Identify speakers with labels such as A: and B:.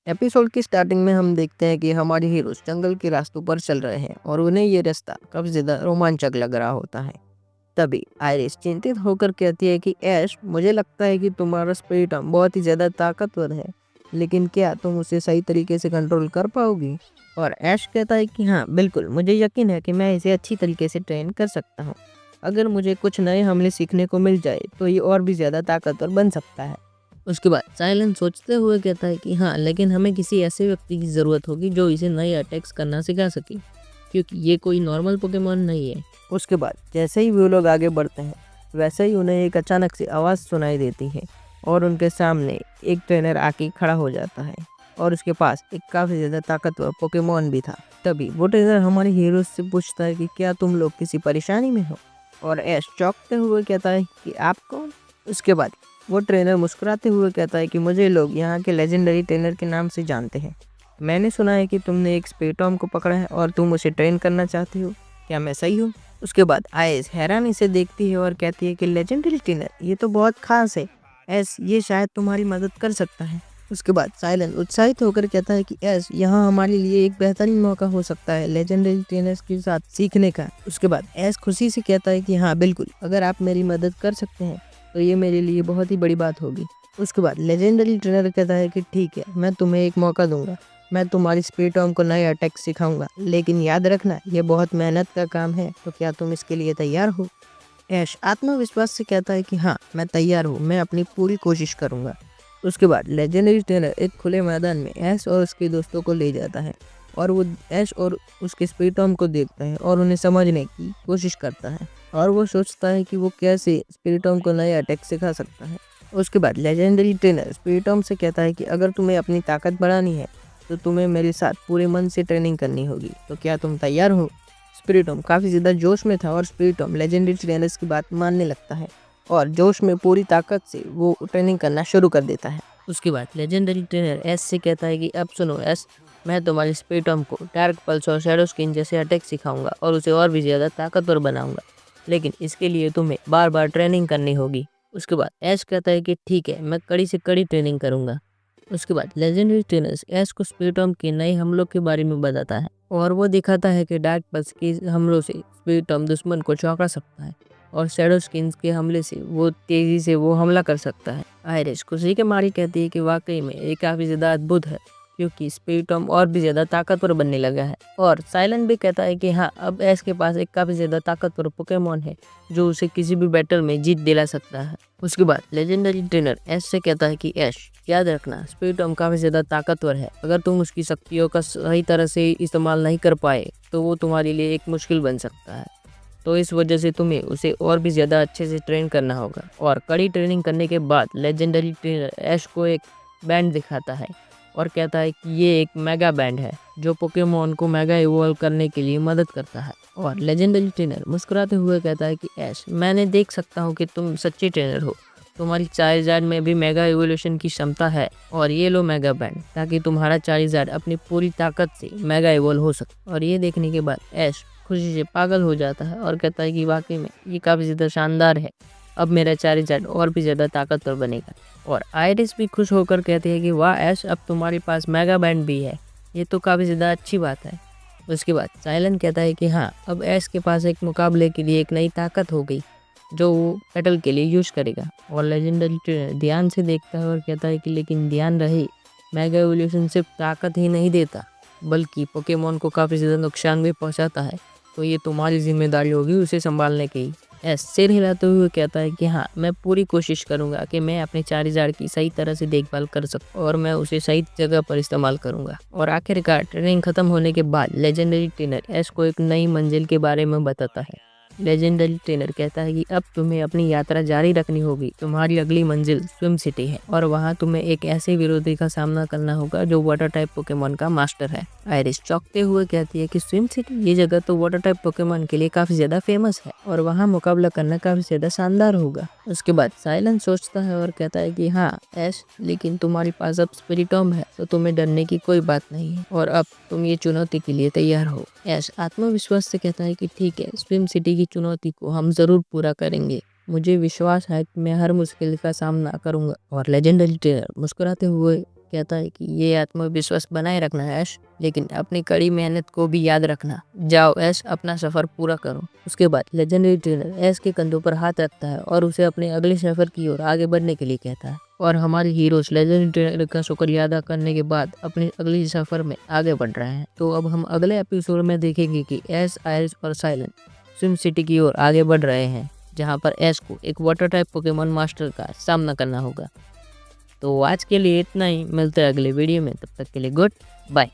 A: Episode की starting में हम देखते हैं कि हमारे हीरोज जंगल के रास्तों पर चल रहे हैं और उन्हें ये रास्ता काफी ज्यादा रोमांचक लग रहा होता है। तभी आयरिस चिंतित होकर कहती है कि ऐश, मुझे लगता है कि तुम्हारा स्पिरिटम बहुत ही ज्यादा ताकतवर है, लेकिन क्या तुम उसे सही तरीके से कंट्रोल कर पाओगी? और ऐश कहता है कि हाँ बिल्कुल, मुझे यकीन है कि मैं इसे अच्छी तरीके से ट्रेन कर सकता हूँ। अगर मुझे कुछ नए हमले सीखने को मिल जाए तो ये और भी ज्यादा ताकतवर बन सकता है। उसके बाद साइलेंस सोचते हुए कहता है कि हाँ, लेकिन हमें किसी ऐसे व्यक्ति की ज़रूरत होगी जो इसे नए अटैक्स करना सिखा सके, क्योंकि ये कोई नॉर्मल पोकेमॉन नहीं है। उसके बाद जैसे ही वो लोग आगे बढ़ते हैं, वैसे ही उन्हें एक अचानक से आवाज़ सुनाई देती है और उनके सामने एक ट्रेनर आके खड़ा हो जाता है और उसके पास एक काफ़ी ज़्यादा ताकतवर पोकेमॉन भी था। तभी वो ट्रेनर हमारे हीरो से पूछता है कि क्या तुम लोग किसी परेशानी में हो? और ऐश चौंकते हुए कहता है कि आप कौन? उसके बाद वो ट्रेनर मुस्कुराते हुए कहता है कि मुझे लोग यहाँ के लेजेंडरी ट्रेनर के नाम से जानते हैं। मैंने सुना है कि तुमने एक स्पेटॉम को पकड़ा है और तुम उसे ट्रेन करना चाहती हो। क्या मैं सही हूँ? उसके बाद आयस हैरानी से देखती है और कहती है कि लेजेंडरी ट्रेनर, ये तो बहुत खास है। एस, ये शायद तुम्हारी मदद कर सकता है। उसके बाद साइलेंट उत्साहित होकर कहता है कि एस, यहाँ हमारे लिए एक बेहतरीन मौका हो सकता है लेजेंडरी ट्रेनर्स के साथ सीखने का। उसके बाद एस खुशी से कहता है कि हाँ बिल्कुल, अगर आप मेरी मदद कर सकते हैं तो ये मेरे लिए बहुत ही बड़ी बात होगी। उसके बाद लेजेंडरी ट्रेनर कहता है कि ठीक है, मैं तुम्हें एक मौका दूंगा। मैं तुम्हारी स्पीडॉम को नए अटैक सिखाऊंगा, लेकिन याद रखना ये बहुत मेहनत का काम है, तो क्या तुम इसके लिए तैयार हो? ऐश आत्मविश्वास से कहता है कि हाँ मैं तैयार हूँ, मैं अपनी पूरी कोशिश करूंगा। उसके बाद लेजेंडरी ट्रेनर एक खुले मैदान में ऐश और उसके दोस्तों को ले जाता है और वो ऐश और उसके स्पीडॉम को देखता है और उन्हें समझने की कोशिश करता है और वो सोचता है कि वो कैसे स्पिरिटॉम को नए अटैक सिखा सकता है। उसके बाद लेजेंडरी ट्रेनर स्पिरिटॉम से कहता है कि अगर तुम्हें अपनी ताकत बढ़ानी है तो तुम्हें मेरे साथ पूरे मन से ट्रेनिंग करनी होगी, तो क्या तुम तैयार हो? स्पिरिटॉम काफ़ी ज़्यादा जोश में था और स्पिरिटॉम लेजेंडरी ट्रेनर्स की बात मानने लगता है और जोश में पूरी ताकत से वो ट्रेनिंग करना शुरू कर देता है। उसके बाद लेजेंडरी ट्रेनर एस से कहता है कि अब सुनो एस, मैं तुम्हारे स्पिरिटॉम को डार्क पल्स और शैडो स्किन जैसे अटैक सिखाऊंगा और उसे और भी ज़्यादा ताकतवर बनाऊंगा, लेकिन इसके लिए तुम्हें बार बार ट्रेनिंग करनी होगी। उसके बाद ऐश कहता है कि ठीक है, मैं कड़ी से कड़ी ट्रेनिंग करूंगा। उसके बाद लेजेंडरी ट्रेनर्स ऐश को स्पिरिटॉम के नए हमलों के बारे में बताता है और वो दिखाता है कि डार्क पल्स के हमलों से स्पिरिटॉम दुश्मन को चौंका सकता है और शैडो स्किन्स के हमले से वो तेजी से वो हमला कर सकता है। आयरिश खुशी के मारी कहती है कि वाकई में ये काफ़ी ज़्यादा अद्भुत है, क्योंकि स्पिरिटॉम और भी ज़्यादा ताकतवर बनने लगा है। और साइलेंट भी कहता है कि हाँ, अब ऐश के पास एक काफ़ी ज़्यादा ताकतवर पोकेमॉन है जो उसे किसी भी बैटल में जीत दिला सकता है। उसके बाद लेजेंडरी ट्रेनर ऐश से कहता है कि ऐश, याद रखना स्पिरिटॉम काफ़ी ज़्यादा ताकतवर है। अगर तुम उसकी शक्तियों का सही तरह से इस्तेमाल नहीं कर पाए तो वो तुम्हारे लिए एक मुश्किल बन सकता है। तो इस वजह से तुम्हें उसे और भी ज़्यादा अच्छे से ट्रेन करना होगा। और कड़ी ट्रेनिंग करने के बाद लेजेंडरी ट्रेनर ऐश को एक बैंड दिखाता है और कहता है कि ये एक मेगा बैंड है जो पोकेमॉन को मेगा इवॉल्व करने के लिए मदद करता है। और लेजेंडरी ट्रेनर मुस्कुराते हुए कहता है कि ऐश, मैंने देख सकता हूँ कि तुम सच्ची ट्रेनर हो। तुम्हारी चारिज़ार्ड में भी मेगा इवोल्यूशन की क्षमता है और ये लो मेगा बैंड, ताकि तुम्हारा चारिज़ार्ड अपनी पूरी ताकत से मेगा इवॉल्व हो सके। और ये देखने के बाद ऐश खुशी से पागल हो जाता है और कहता है कि वाकई में ये काफ़ी ज़्यादा शानदार है, अब मेरा चारिज़ार्ड और भी ज़्यादा ताकतवर बनेगा। और आइरिस भी खुश होकर कहती है कि वाह ऐश, अब तुम्हारे पास मेगा बैंड भी है, ये तो काफ़ी ज़्यादा अच्छी बात है। उसके बाद साइलेंट कहता है कि हाँ, अब ऐश के पास एक मुकाबले के लिए एक नई ताकत हो गई जो वो बैटल के लिए यूज करेगा। और लेजेंडरी ट्रेनर ध्यान से देखता है और कहता है कि लेकिन ध्यान रहे, मेगा एवोल्यूशन सिर्फ ताकत ही नहीं देता, बल्कि पोकेमॉन को काफ़ी ज़्यादा नुकसान भी पहुंचाता है, तो ये तुम्हारी जिम्मेदारी होगी उसे संभालने की। एस सिर हिलाते हुए कहता है कि हाँ, मैं पूरी कोशिश करूंगा कि मैं अपने चारिज़ार्ड की सही तरह से देखभाल कर सकूं और मैं उसे सही जगह पर इस्तेमाल करूंगा। और आखिरकार ट्रेनिंग खत्म होने के बाद लेजेंडरी ट्रेनर एस को एक नई मंजिल के बारे में बताता है। लेजेंडरी ट्रेनर कहता है कि अब तुम्हें अपनी यात्रा जारी रखनी होगी। तुम्हारी अगली मंजिल स्विम सिटी है और वहां तुम्हें एक ऐसे विरोधी का सामना करना होगा जो वाटर टाइप पोकेमॉन का मास्टर है। आइरिस चौंकते हुए कहती है कि स्विम सिटी, ये जगह तो वाटर टाइप पोकेमॉन के लिए काफी ज्यादा फेमस है और वहाँ मुकाबला करना काफी ज्यादा शानदार होगा। उसके बाद साइलेंट सोचता है और कहता है कि हाँ ऐश, लेकिन तुम्हारे पास अब स्पिरिटॉम है तो तुम्हें डरने की कोई बात नहीं है और अब तुम ये चुनौती के लिए तैयार हो। ऐश आत्मविश्वास से कहता है कि ठीक है, स्विम सिटी की चुनौती को हम जरूर पूरा करेंगे। मुझे विश्वास है कि मैं हर मुश्किल का सामना करूंगा। और लेजेंडरी ट्रेनर मुस्कुराते हुए कहता है कि ये आत्मविश्वास बनाए रखना ऐश, लेकिन अपनी कड़ी मेहनत को भी याद रखना। जाओ ऐश, अपना सफ़र पूरा करो। उसके बाद लेजेंडरी ट्रेनर ऐश के कंधों पर हाथ रखता है और उसे अपने अगले सफ़र की ओर आगे बढ़ने के लिए कहता है। और हमारे हीरोज लेजेंडरी ट्रेनर का शुक्रिया अदा करने के बाद अपने अगले सफ़र में आगे बढ़ रहे हैं। तो अब हम अगले एपिसोड में देखेंगे कि ऐश, आयरिस और साइलेंट स्विम सिटी की ओर आगे बढ़ रहे हैं, जहाँ पर ऐश को एक वाटर टाइप पोकेमॉन मास्टर का सामना करना होगा। तो आज के लिए इतना ही, मिलते हैं अगले वीडियो में, तब तक के लिए गुड बाय।